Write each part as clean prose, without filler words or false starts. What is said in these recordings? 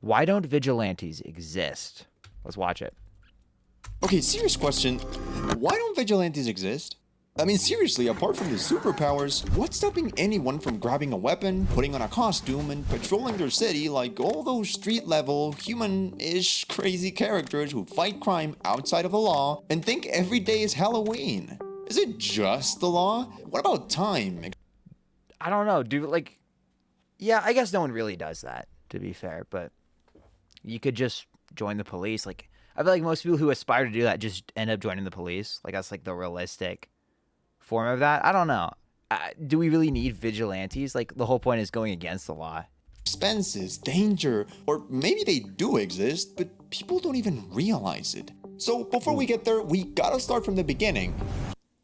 Why don't vigilantes exist? Let's watch it. Okay, serious question. Why don't vigilantes exist? I mean, seriously, apart from the superpowers, what's stopping anyone from grabbing a weapon, putting on a costume, and patrolling their city like all those street-level, human-ish crazy characters who fight crime outside of the law and think every day is Halloween? Is it just the law? What about time? I don't know, dude. Like, yeah, I guess no one really does that, to be fair. But you could just join the police. Like, I feel like most people who aspire to do that just end up joining the police. Like, that's like the realistic form of that. I don't know. Do we really need vigilantes? Like, the whole point is going against the law. Expenses, danger, or maybe they do exist, but people don't even realize it. So before we get there, we gotta start from the beginning.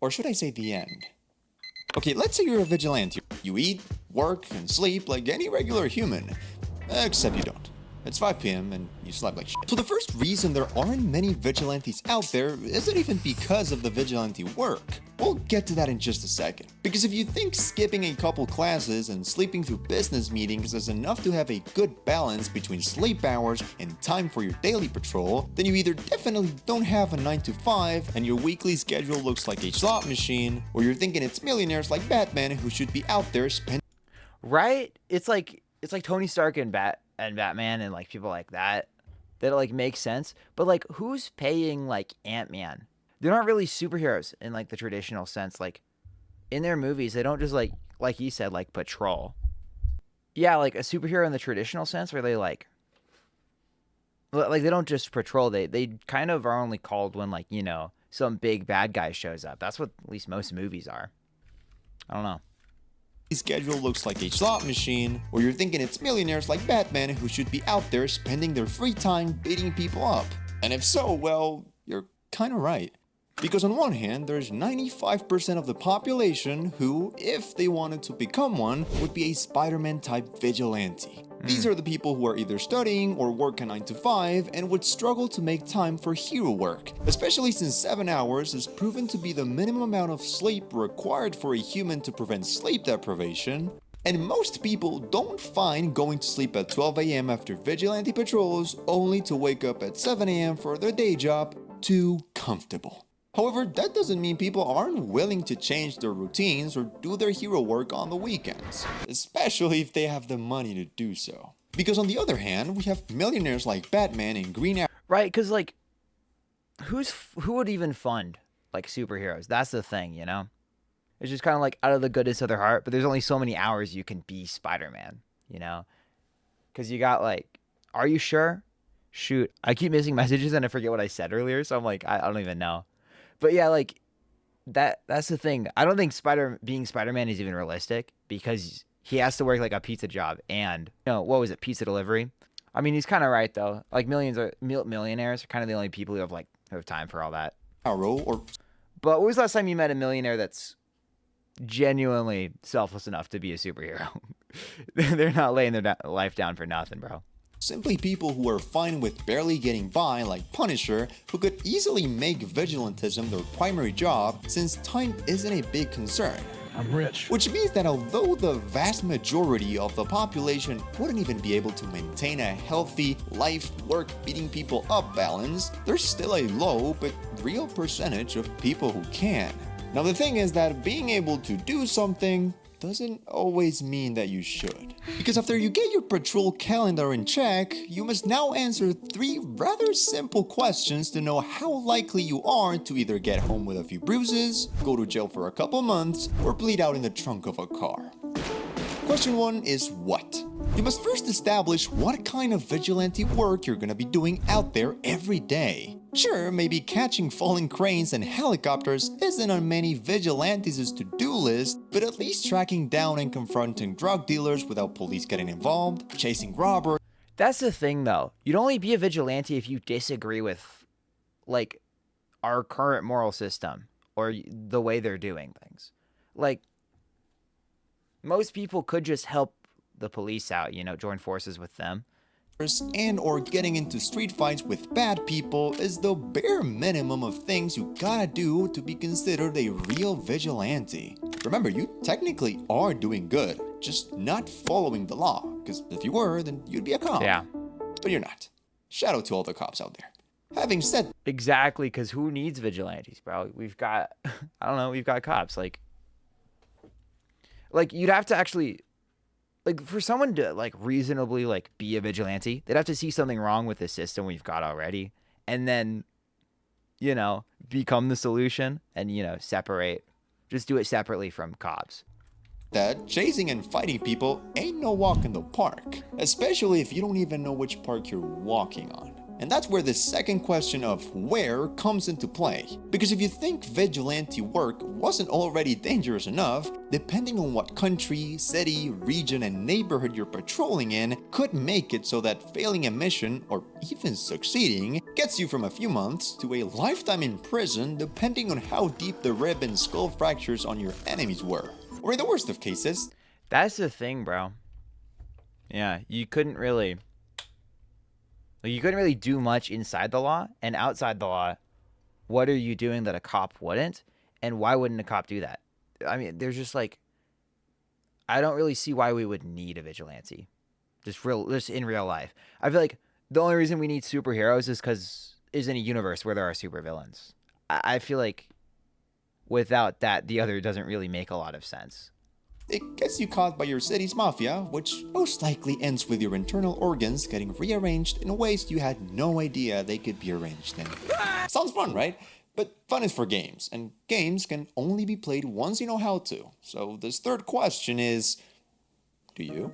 Or should I say the end? Okay, let's say you're a vigilante. You eat, work, and sleep like any regular human. Except you don't. It's 5 p.m. and you slept like shit. So the first reason there aren't many vigilantes out there isn't even because of the vigilante work. We'll get to that in just a second. Because if you think skipping a couple classes and sleeping through business meetings is enough to have a good balance between sleep hours and time for your daily patrol, then you either definitely don't have a 9 to 5 and your weekly schedule looks like a slot machine, or you're thinking it's millionaires like Batman who should be out there spending. Right? It's like Tony Stark and Batman and like people like that like make sense. But like, who's paying like Ant-Man? They're not really superheroes in like the traditional sense. Like in their movies, they don't just like he said, like patrol. Yeah, like a superhero in the traditional sense, where they like they don't just patrol. They kind of are only called when like, you know, some big bad guy shows up. That's what at least most movies are. I don't know. Schedule looks like a slot machine, or you're thinking it's millionaires like Batman who should be out there spending their free time beating people up. And if so, well, you're kinda right. Because on one hand, there's 95% of the population who, if they wanted to become one, would be a Spider-Man type vigilante. These are the people who are either studying or work a 9 to 5 and would struggle to make time for hero work, especially since 7 hours is proven to be the minimum amount of sleep required for a human to prevent sleep deprivation. And most people don't find going to sleep at 12 a.m. after vigilante patrols only to wake up at 7 a.m. for their day job too comfortable. However, that doesn't mean people aren't willing to change their routines or do their hero work on the weekends, especially if they have the money to do so. Because on the other hand, we have millionaires like Batman and Green Arrow. Right, because like, who would even fund like superheroes? That's the thing, you know. It's just kind of like out of the goodness of their heart, but there's only so many hours you can be Spider-Man, you know. Because you got like, are you sure? Shoot, I keep missing messages and I forget what I said earlier, so I'm like, I don't even know. But yeah, like that's the thing. I don't think being Spider-Man is even realistic because he has to work like a pizza job and, you know, what was it, pizza delivery? I mean, he's kind of right though. Like millionaires are kind of the only people who have time for all that. Or But when was the last time you met a millionaire that's genuinely selfless enough to be a superhero? They're not laying their life down for nothing, bro. simply people who are fine with barely getting by, like Punisher, who could easily make vigilantism their primary job since time isn't a big concern. I'm rich. Which means that although the vast majority of the population wouldn't even be able to maintain a healthy life work beating people up balance, there's still a low but real percentage of people who can. Now the thing is that being able to do something doesn't always mean that you should. Because after you get your patrol calendar in check, you must now answer 3 rather simple questions to know how likely you are to either get home with a few bruises, go to jail for a couple months, or bleed out in the trunk of a car. Question 1 is what? You must first establish what kind of vigilante work you're gonna be doing out there every day. Sure, maybe catching falling cranes and helicopters isn't on many vigilantes' to-do list, but at least tracking down and confronting drug dealers without police getting involved, chasing robbers. That's the thing, though. You'd only be a vigilante if you disagree with, like, our current moral system or the way they're doing things. Like, most people could just help the police out, you know, join forces with them. And or getting into street fights with bad people is the bare minimum of things you gotta do to be considered a real vigilante. Remember, you technically are doing good, just not following the law, because if you were, then you'd be a cop. Yeah. but you're not. Shout out to all the cops out there. Having said Exactly, because who needs vigilantes, bro? We've got, I don't know, we've got cops. Like you'd have to actually, like for someone to like reasonably like be a vigilante, they'd have to see something wrong with the system we've got already, and then, become the solution and separate, just do it separately from cops. that, chasing and fighting people ain't no walk in the park, especially if you don't even know which park you're walking on. And that's where the second question of where comes into play. Because if you think vigilante work wasn't already dangerous enough, depending on what country, city, region, and neighborhood you're patrolling in could make it so that failing a mission, or even succeeding, gets you from a few months to a lifetime in prison depending on how deep the rib and skull fractures on your enemies were. Or in the worst of cases, That's the thing, bro. Yeah, you couldn't really do much inside the law, and outside the law, what are you doing that a cop wouldn't? And why wouldn't a cop do that? I mean, there's just like, I don't really see why we would need a vigilante. Just in real life. I feel like the only reason we need superheroes is in a universe where there are supervillains. I feel like without that, the other doesn't really make a lot of sense. it gets you caught by your city's mafia, which most likely ends with your internal organs getting rearranged in ways you had no idea they could be arranged in. Sounds fun, right? But fun is for games, and games can only be played once you know how to. So this third question is, do you?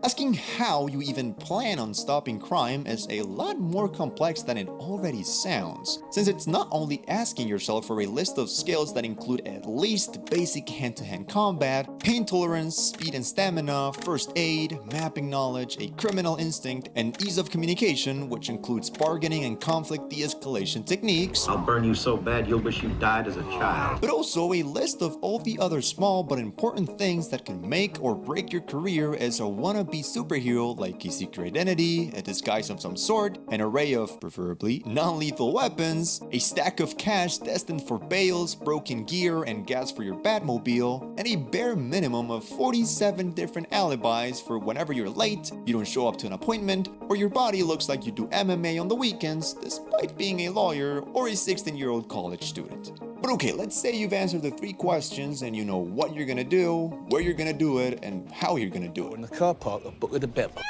Asking how you even plan on stopping crime is a lot more complex than it already sounds, since it's not only asking yourself for a list of skills that include at least basic hand-to-hand combat, pain tolerance, speed and stamina, first aid, mapping knowledge, a criminal instinct, and ease of communication, which includes bargaining and conflict de-escalation techniques. I'll burn you so bad you'll wish you died as a child. But also a list of all the other small but important things that can make or break your career as a wannabe superhero, like a secret identity, a disguise of some sort, an array of, preferably, non-lethal weapons, a stack of cash destined for bails, broken gear, and gas for your Batmobile, and a bare minimum of 47 different alibis for whenever you're late, you don't show up to an appointment, or your body looks like you do MMA on the weekends despite being a lawyer or a 16-year-old college student. But okay, let's say you've answered the 3 questions and you know what you're gonna do, where you're gonna do it, and how you're gonna do it. In the car park, a book of the Bible.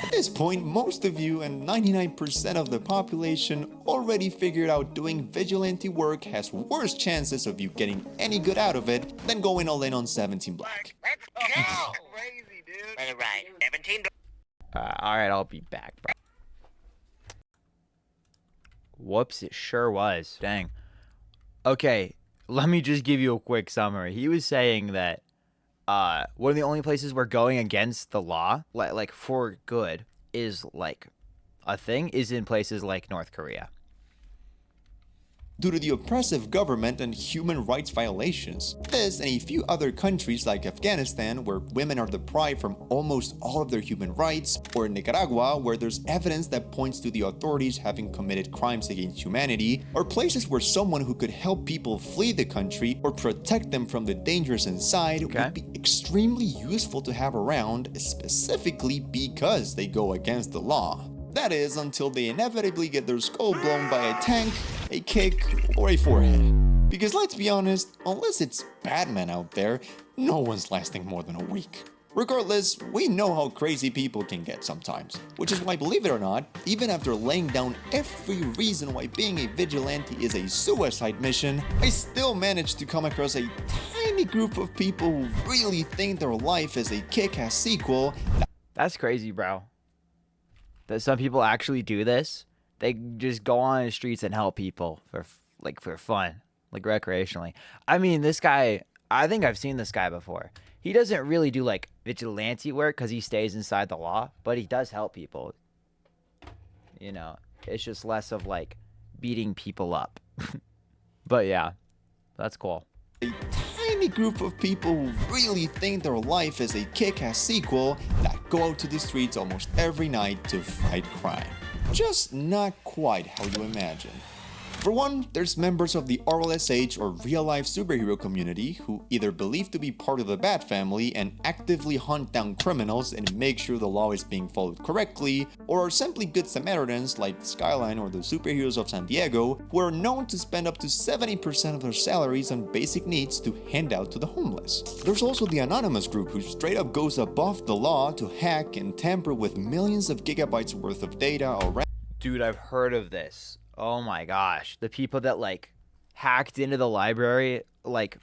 At this point, most of you and 99% of the population already figured out doing vigilante work has worse chances of you getting any good out of it than going all in on 17 Black. Let's go! Crazy, dude. All right, 17. All right, I'll be back, bro. Whoops, it sure was. Dang. Okay, let me just give you a quick summary. He was saying that one of the only places we're going against the law, like for good, is like a thing, is in places like North Korea. Due to the oppressive government and human rights violations. This and a few other countries like Afghanistan, where women are deprived from almost all of their human rights, or in Nicaragua, where there's evidence that points to the authorities having committed crimes against humanity, or places where someone who could help people flee the country or protect them from the dangers inside would be extremely useful to have around, specifically because they go against the law. That is, until they inevitably get their skull blown by a tank, a kick, or a forehead. Because let's be honest, unless it's Batman out there, no one's lasting more than a week. Regardless, we know how crazy people can get sometimes, which is why, believe it or not, even after laying down every reason why being a vigilante is a suicide mission, I still managed to come across a tiny group of people who really think their life is a kick-ass sequel. That's crazy, bro. That some people actually do this. They just go on the streets and help people for fun, like recreationally. I mean, this guy, I think I've seen this guy before. He doesn't really do like vigilante work because he stays inside the law, but he does help people. You know, it's just less of like beating people up. But yeah, that's cool. A tiny group of people who really think their life is a kick-ass sequel that go out to the streets almost every night to fight crime. Just not quite how you imagine. For one, there's members of the RLSH or real-life superhero community who either believe to be part of the Bat family and actively hunt down criminals and make sure the law is being followed correctly, or are simply good Samaritans like Skyline or the superheroes of San Diego, who are known to spend up to 70% of their salaries on basic needs to hand out to the homeless. There's also the anonymous group who straight up goes above the law to hack and tamper with millions of gigabytes worth of data or Dude, I've heard of this. Oh my gosh. The people that like hacked into the library, like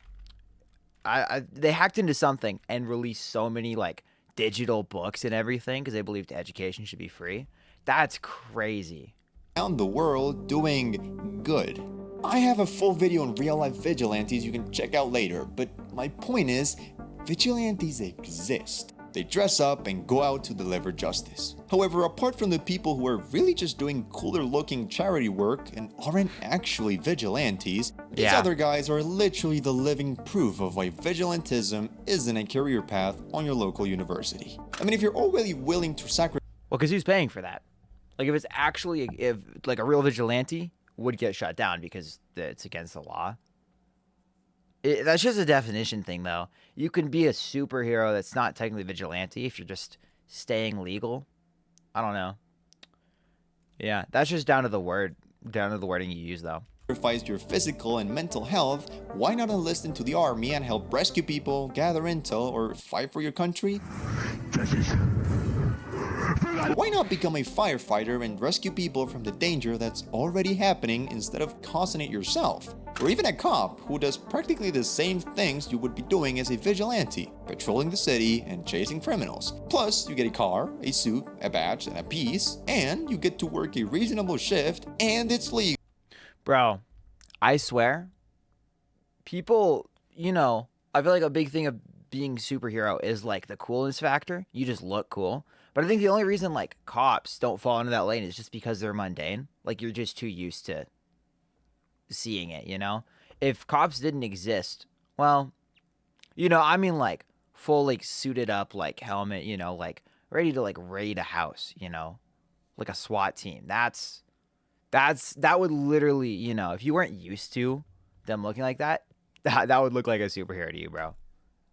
they hacked into something and released so many like digital books and everything because they believed education should be free. That's crazy. around the world doing good. I have a full video on real-life vigilantes you can check out later, but my point is, vigilantes exist. They dress up and go out to deliver justice. However, apart from the people who are really just doing cooler looking charity work and aren't actually vigilantes, these other guys are literally the living proof of why vigilantism isn't a career path on your local university. I mean, if you're already willing to sacrifice Well, because who's paying for that? Like if it's actually, if like a real vigilante would get shut down because it's against the law. That's just a definition thing, though. You can be a superhero that's not technically vigilante if you're just staying legal. I don't know. Yeah, that's just down to the wording you use, though. your physical and mental health, why not enlist into the army and help rescue people, gather intel, or fight for your country? Why not become a firefighter and rescue people from the danger that's already happening instead of causing it yourself? Or even a cop who does practically the same things you would be doing as a vigilante, patrolling the city and chasing criminals. Plus, you get a car, a suit, a badge, and a piece, and you get to work a reasonable shift, and it's legal. Bro, I swear, people, you know, I feel like a big thing of being superhero is like the coolness factor. You just look cool. But I think the only reason like cops don't fall into that lane is just because they're mundane. Like you're just too used to seeing it, you know? If cops didn't exist, well, you know, I mean like full like suited up like helmet, you know, like ready to like raid a house, you know? Like a SWAT team. That would literally, you know, if you weren't used to them looking like that, that would look like a superhero to you, bro.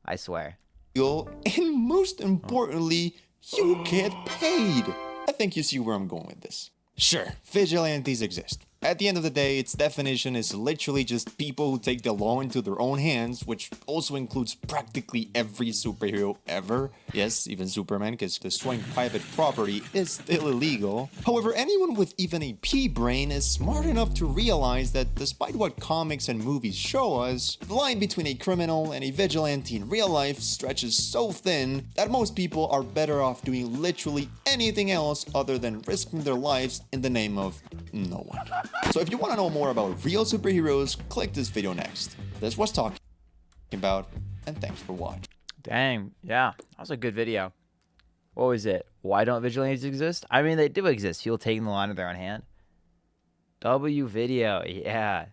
I swear. And most importantly, you get paid. I think you see where I'm going with this. Sure, vigilantes exist. At the end of the day, its definition is literally just people who take the law into their own hands, which also includes practically every superhero ever. Yes, even Superman, because destroying private property is still illegal. However, anyone with even a pea brain is smart enough to realize that despite what comics and movies show us, the line between a criminal and a vigilante in real life stretches so thin that most people are better off doing literally anything else other than risking their lives in the name of no one. So if you want to know more about real superheroes, click this video next. This was talking about, and thanks for watching. Dang, yeah, that was a good video. What was it? Why don't vigilantes exist? I mean, they do exist. People taking the law into their own hand. W video, yeah.